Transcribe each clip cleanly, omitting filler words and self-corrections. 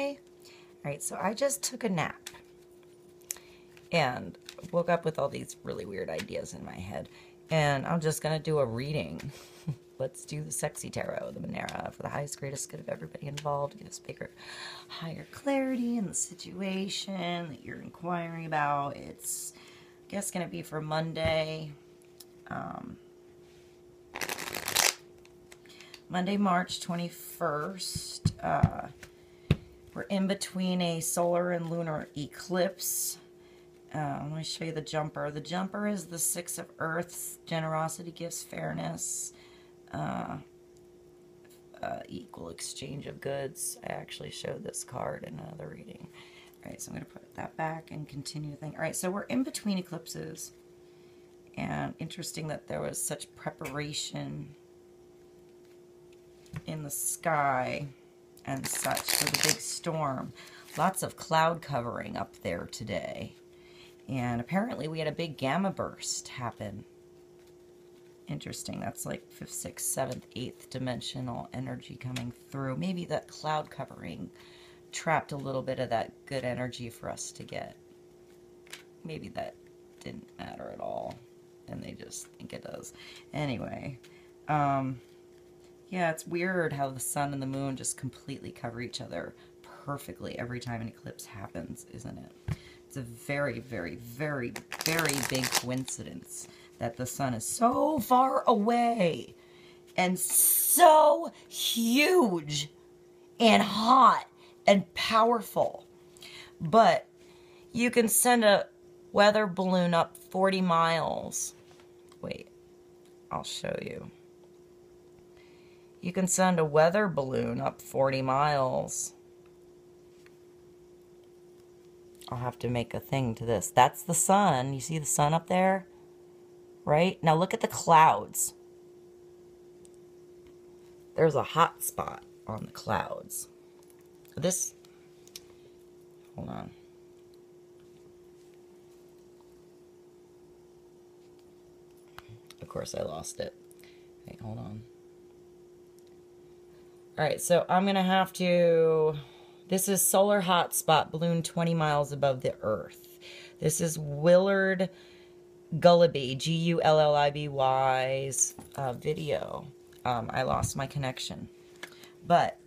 Monday. All right, so I just took a nap and woke up with all these really weird ideas in my head. And I'm just going to do a reading. Let's do the sexy tarot, the Manara, for the highest, greatest good of everybody involved. Give us bigger, higher clarity in the situation that you're inquiring about. It's, I guess, going to be for Monday. Monday, March 21st. We're in between a solar and lunar eclipse. Let me show you the jumper. The jumper is the Six of Earths. Generosity, gifts, fairness, equal exchange of goods. I actually showed this card in another reading. All right, so I'm going to put that back and continue the thing. All right, so we're in between eclipses. And interesting that there was such preparation in the sky and such for the big storm. Lots of cloud covering up there today. And apparently we had a big gamma burst happen. Interesting. That's like 5th, 6th, 7th, 8th dimensional energy coming through. Maybe that cloud covering trapped a little bit of that good energy for us to get. Maybe that didn't matter at all, and they just think it does. Anyway, yeah, it's weird how the sun and the moon just completely cover each other perfectly every time an eclipse happens, isn't it? It's a very, very, very, very big coincidence that the sun is so far away and so huge and hot and powerful. But you can send a weather balloon up 40 miles. Wait, I'll show you. You can send a weather balloon up 40 miles. I'll have to make a thing to this. That's the sun. You see the sun up there? Right? Now look at the clouds. There's a hot spot on the clouds. This, hold on. Of course I lost it. Wait, hold on. Alright, so I'm going to have to... This is Solar Hotspot Balloon 20 miles above the Earth. This is Willard Gulliby, Gulliby's video. I lost my connection. But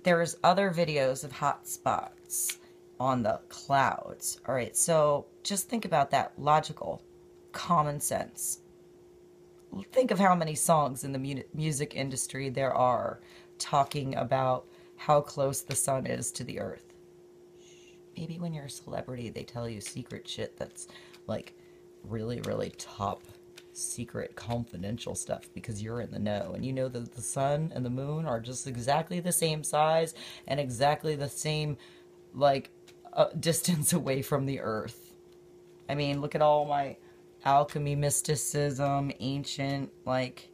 there's other videos of hotspots on the clouds. Alright, so just think about that. Logical, common sense. Think of how many songs in the music industry there are talking about how close the sun is to the earth. Maybe when you're a celebrity, they tell you secret shit that's like really, really top secret confidential stuff because you're in the know and you know that the sun and the moon are just exactly the same size and exactly the same like distance away from the earth. I mean, look at all my alchemy, mysticism, ancient like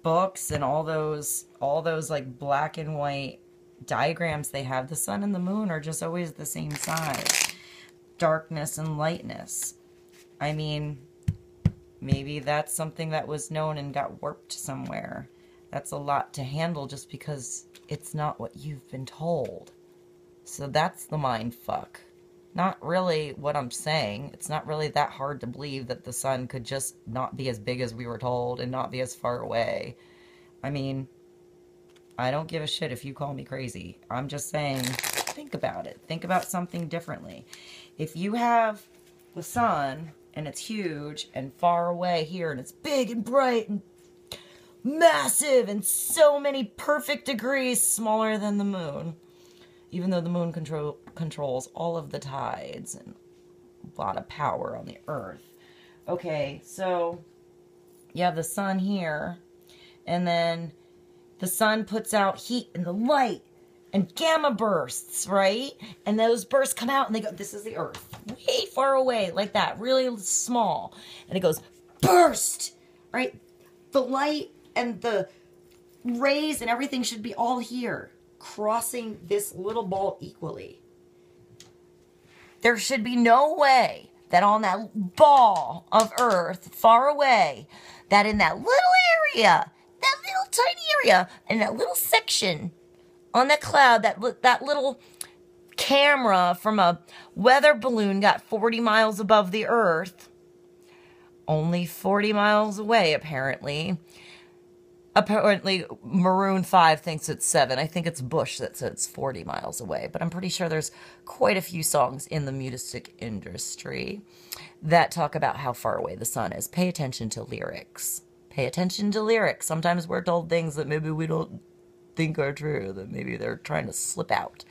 books and all those like black and white diagrams they have. The sun and the moon are just always the same size. Darkness and lightness. I mean, maybe that's something that was known and got warped somewhere. That's a lot to handle just because it's not what you've been told. So that's the mind fuck. Not really what I'm saying. It's not really that hard to believe that the sun could just not be as big as we were told and not be as far away. I mean, I don't give a shit if you call me crazy. I'm just saying, think about it. Think about something differently. If you have the sun and it's huge and far away here and it's big and bright and massive and so many perfect degrees smaller than the moon, even though the moon controls all of the tides and a lot of power on the earth. Okay, so you have the sun here, and then the sun puts out heat and the light and gamma bursts, right? And those bursts come out and they go, this is the earth, way far away, like that, really small. And it goes, burst, right? The light and the rays and everything should be all here, crossing this little ball equally. There should be no way that on that ball of earth far away, that in that little area, that little tiny area and that little section on that cloud, that little camera from a weather balloon got 40 miles above the Earth. Only 40 miles away, apparently. Apparently, Maroon 5 thinks it's 7. I think it's Bush that says it's 40 miles away. But I'm pretty sure there's quite a few songs in the music industry that talk about how far away the sun is. Pay attention to lyrics. Pay attention to lyrics. Sometimes we're told things that maybe we don't think are true, that maybe they're trying to slip out.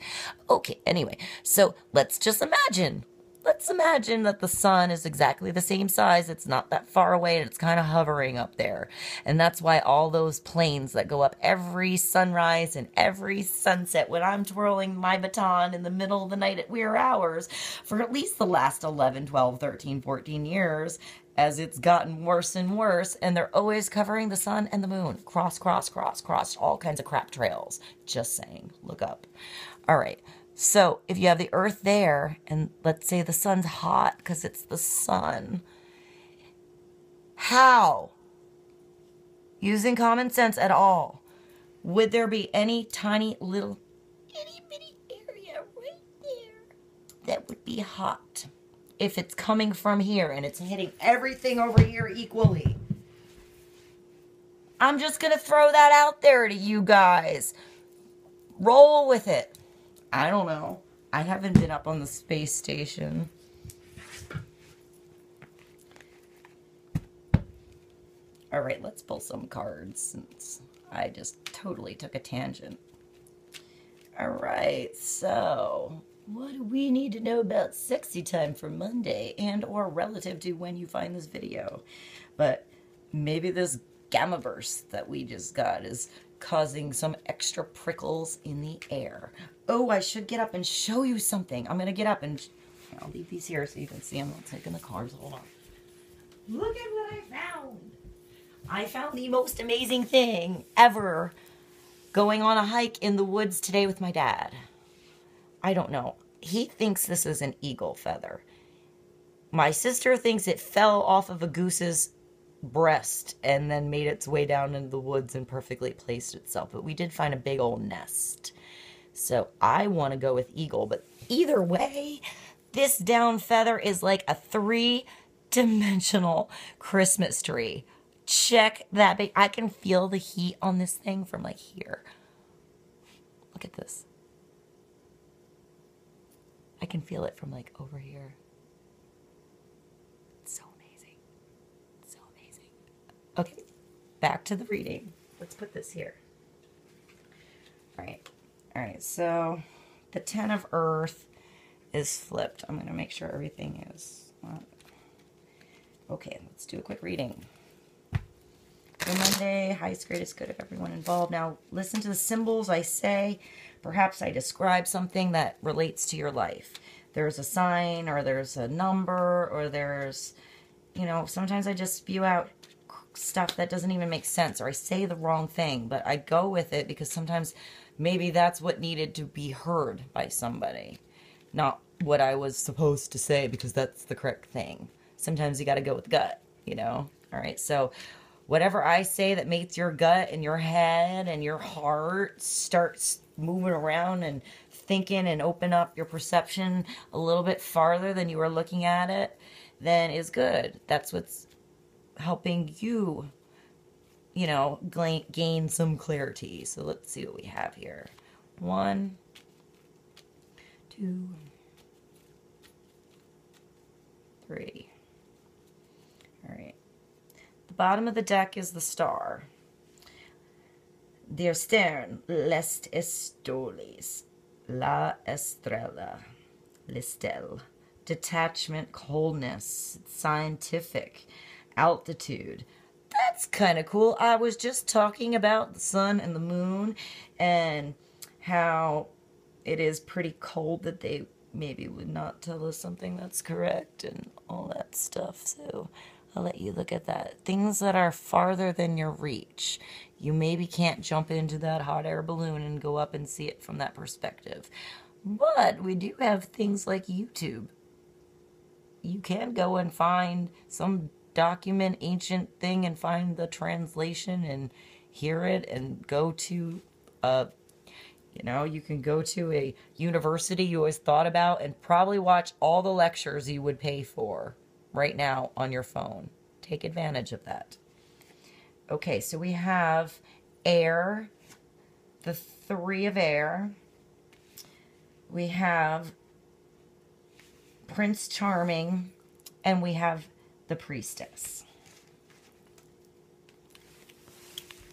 Okay, anyway, so let's just imagine. Let's imagine that the sun is exactly the same size. It's not that far away, and it's kind of hovering up there. And that's why all those planes that go up every sunrise and every sunset, when I'm twirling my baton in the middle of the night at weird hours, for at least the last 11, 12, 13, 14 years, as it's gotten worse and worse, and they're always covering the sun and the moon. Cross, cross, cross, cross, all kinds of crap trails. Just saying. Look up. All right. So if you have the Earth there, and let's say the sun's hot because it's the sun, how, using common sense at all, would there be any tiny little itty bitty area right there that would be hot if it's coming from here and it's hitting everything over here equally? I'm just going to throw that out there to you guys. Roll with it. I don't know. I haven't been up on the space station. All right, let's pull some cards since I just totally took a tangent. All right, so what do we need to know about sexy time for Monday and or relative to when you find this video? But maybe this gamma burst that we just got is causing some extra prickles in the air. Oh, I should get up and show you something. I'm going to get up and I'll leave these here so you can see I'm not taking the cards. Hold on. Look at what I found. I found the most amazing thing ever going on a hike in the woods today with my dad. I don't know. He thinks this is an eagle feather. My sister thinks it fell off of a goose's breast and then made its way down into the woods and perfectly placed itself. But we did find a big old nest. So I want to go with eagle. But either way, this down feather is like a 3-dimensional Christmas tree. Check that big. I can feel the heat on this thing from like here. Look at this. I can feel it from like over here. It's so amazing. So amazing. Okay, back to the reading. Let's put this here. All right, so the 10 of Earth is flipped. I'm going to make sure everything is... Okay, let's do a quick reading. Good Monday, highest, greatest good of everyone involved. Now, listen to the symbols I say. Perhaps I describe something that relates to your life. There's a sign, or there's a number, or there's, you know, sometimes I just spew out stuff that doesn't even make sense, or I say the wrong thing, but I go with it because sometimes maybe that's what needed to be heard by somebody. Not what I was supposed to say because that's the correct thing. Sometimes you got to go with gut, you know? All right, so whatever I say that makes your gut and your head and your heart starts moving around and thinking and open up your perception a little bit farther than you were looking at it, then is good. That's what's helping you, you know, gain some clarity. So let's see what we have here. 1, 2, 3. All right. The bottom of the deck is the star. Der Stern lässt estoles, la estrella, listel. Detachment, coldness, scientific, altitude. That's kind of cool. I was just talking about the sun and the moon and how it is pretty cold that they maybe would not tell us something that's correct and all that stuff. So I'll let you look at that. Things that are farther than your reach. You maybe can't jump into that hot air balloon and go up and see it from that perspective. But we do have things like YouTube. You can go and find some document, ancient thing, and find the translation and hear it and go to a, you know, you can go to a university you always thought about and probably watch all the lectures you would pay for right now on your phone. Take advantage of that. Okay, so we have air, the three of air. We have Prince Charming, and we have the priestess.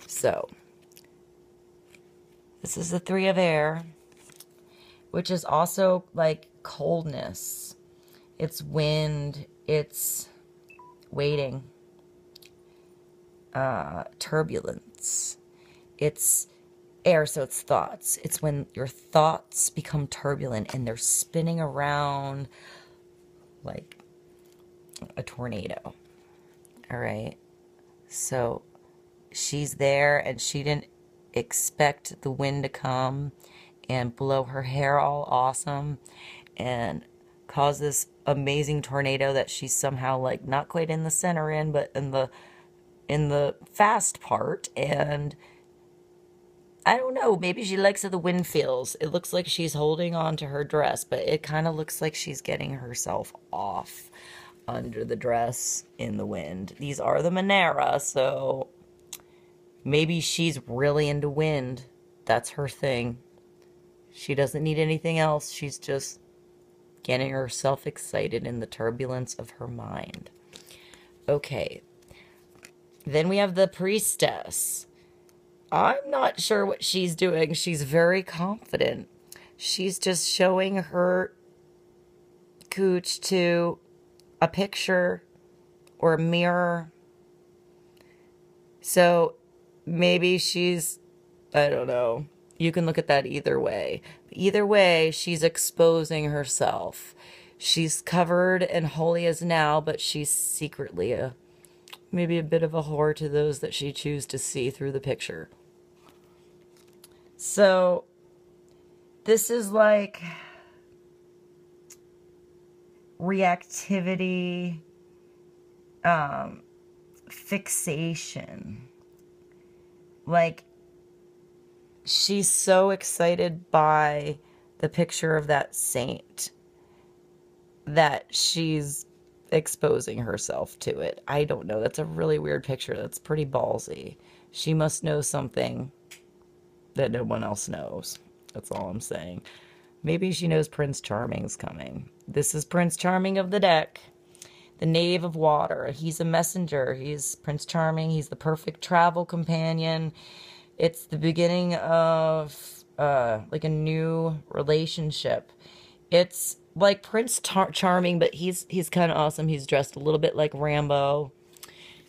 So, this is the three of air, which is also like coldness. It's wind, it's waiting, turbulence. It's air, so it's thoughts. It's when your thoughts become turbulent and they're spinning around like a tornado. All right. So she's there and she didn't expect the wind to come and blow her hair all awesome and cause this amazing tornado that she's somehow like not quite in the center in, but in the fast part. And I don't know, maybe she likes how the wind feels. It looks like she's holding on to her dress, but it kind of looks like she's getting herself off under the dress in the wind. These are the Manara, so maybe she's really into wind. That's her thing. She doesn't need anything else. She's just getting herself excited in the turbulence of her mind. Okay. Then we have the priestess. I'm not sure what she's doing. She's very confident. She's just showing her cooch to a picture or a mirror. So maybe she's, I don't know. You can look at that either way. Either way, she's exposing herself. She's covered and holy as now, but she's secretly maybe a bit of a whore to those that she chooses to see through the picture. So, this is like reactivity, fixation. Like, she's so excited by the picture of that saint that she's exposing herself to it. I don't know. That's a really weird picture. That's pretty ballsy. She must know something that no one else knows. That's all I'm saying. Maybe she knows Prince Charming's coming. This is Prince Charming of the deck. The Knave of Water. He's a messenger. He's Prince Charming. He's the perfect travel companion. It's the beginning of like a new relationship. It's like Prince Charming, but he's kind of awesome. He's dressed a little bit like Rambo.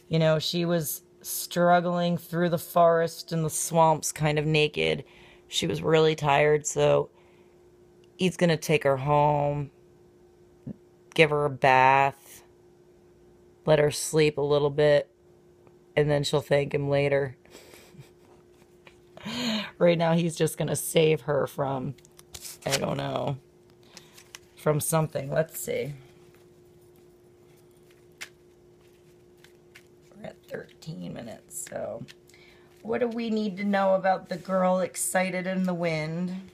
You know, she was struggling through the forest and the swamps kind of naked. She was really tired, so he's gonna take her home, give her a bath, let her sleep a little bit, and then she'll thank him later. Right now he's just gonna save her from, I don't know, from something. Let's see. At 13 minutes. So what do we need to know about the girl excited in the wind?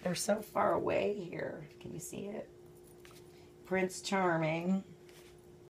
They're so far away here. Can you see it? Prince Charming.